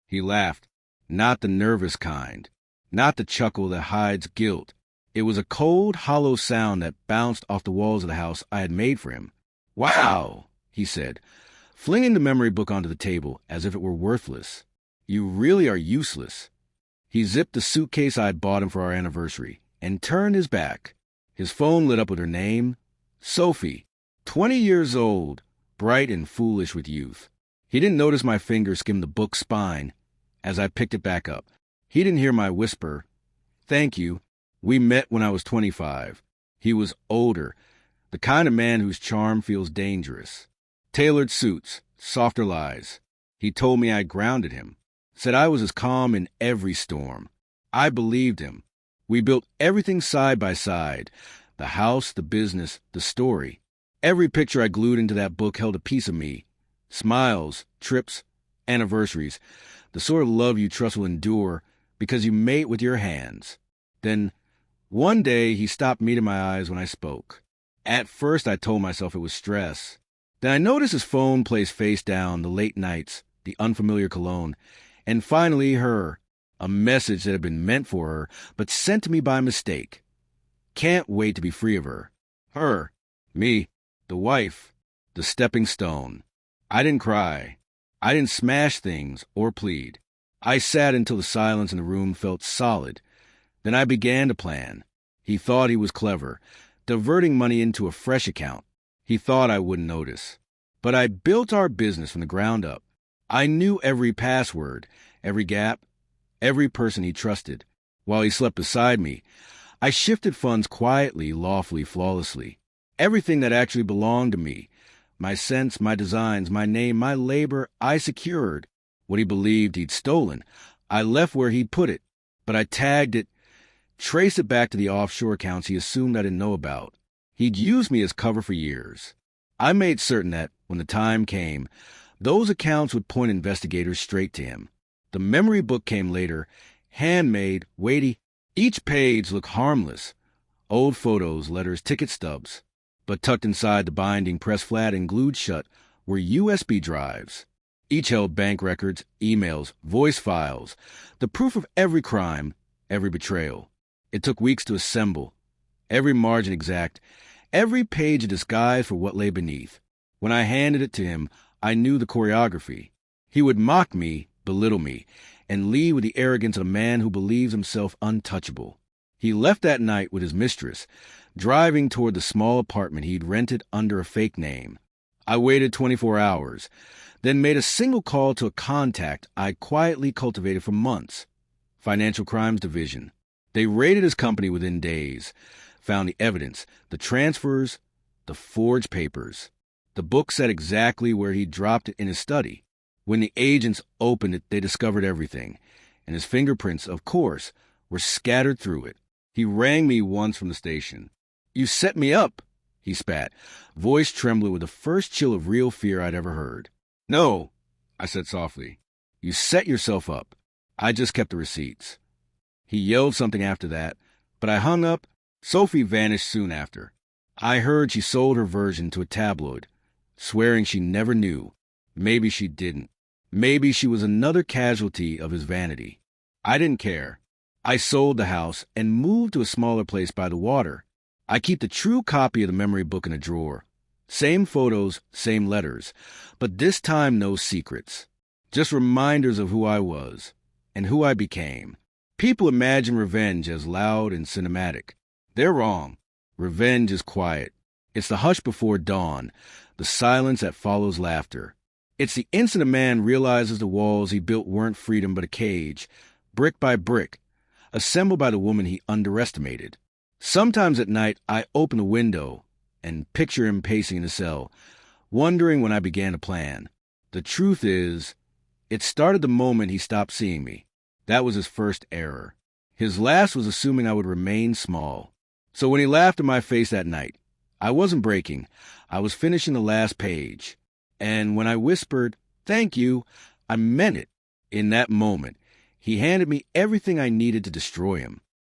He laughed, not the nervous kind, not the chuckle that hides guilt. It was a cold, hollow sound that bounced off the walls of the house I had made for him. "Wow," he said, flinging the memory book onto the table as if it were worthless. "You really are useless." He zipped the suitcase I had bought him for our anniversary and turned his back. His phone lit up with her name, Sophie, 20 years old, bright and foolish with youth. He didn't notice my fingers skim the book's spine as I picked it back up. He didn't hear my whisper, "Thank you. We met when I was 25. He was older, the kind of man whose charm feels dangerous. Tailored suits, softer lies. He told me I grounded him, said I was as calm in every storm. I believed him. We built everything side by side, the house, the business, the story. Every picture I glued into that book held a piece of me. Smiles, trips, anniversaries, the sort of love you trust will endure because you mate with your hands." Then, one day, he stopped meeting my eyes when I spoke. At first, I told myself it was stress. Then I noticed his phone placed face down, the late nights, the unfamiliar cologne, and finally her, a message that had been meant for her, but sent to me by mistake. Can't wait to be free of her. Her, me, the wife, the stepping stone. I didn't cry. I didn't smash things or plead. I sat until the silence in the room felt solid. Then I began to plan. He thought he was clever, diverting money into a fresh account. He thought I wouldn't notice. But I built our business from the ground up. I knew every password, every gap, every person he trusted. While he slept beside me, I shifted funds quietly, lawfully, flawlessly. Everything that actually belonged to me, my scents, my designs, my name, my labor, I secured. What he believed he'd stolen, I left where he'd put it, but I tagged it, traced it back to the offshore accounts he assumed I didn't know about. He'd used me as cover for years. I made certain that, when the time came, those accounts would point investigators straight to him. The memory book came later, handmade, weighty. Each page looked harmless. Old photos, letters, ticket stubs. But tucked inside the binding, pressed flat and glued shut, were USB drives. Each held bank records, emails, voice files, the proof of every crime, every betrayal. It took weeks to assemble, every margin exact, every page a disguise for what lay beneath. When I handed it to him, I knew the choreography. He would mock me, belittle me, and lead with the arrogance of a man who believes himself untouchable. He left that night with his mistress, driving toward the small apartment he'd rented under a fake name. I waited 24 hours, then made a single call to a contact I quietly cultivated for months. Financial Crimes Division. They raided his company within days, found the evidence, the transfers, the forged papers. The book said exactly where he dropped it in his study. When the agents opened it, they discovered everything, and his fingerprints, of course, were scattered through it. He rang me once from the station. "You set me up," he spat, voice trembling with the first chill of real fear I'd ever heard. "No," I said softly. "You set yourself up. I just kept the receipts." He yelled something after that, but I hung up. Sophie vanished soon after. I heard she sold her version to a tabloid, swearing she never knew. Maybe she didn't. Maybe she was another casualty of his vanity. I didn't care. I sold the house and moved to a smaller place by the water. I keep the true copy of the memory book in a drawer. Same photos, same letters, but this time no secrets. Just reminders of who I was and who I became. People imagine revenge as loud and cinematic. They're wrong. Revenge is quiet. It's the hush before dawn, the silence that follows laughter. It's the instant a man realizes the walls he built weren't freedom but a cage, brick by brick, assembled by the woman he underestimated. Sometimes at night I open the window and picture him pacing in the cell, wondering when I began to plan. The truth is, it started the moment he stopped seeing me. That was his first error. His last was assuming I would remain small. So when he laughed in my face that night, I wasn't breaking. I was finishing the last page. And when I whispered, "Thank you," I meant it. In that moment, he handed me everything I needed to destroy him.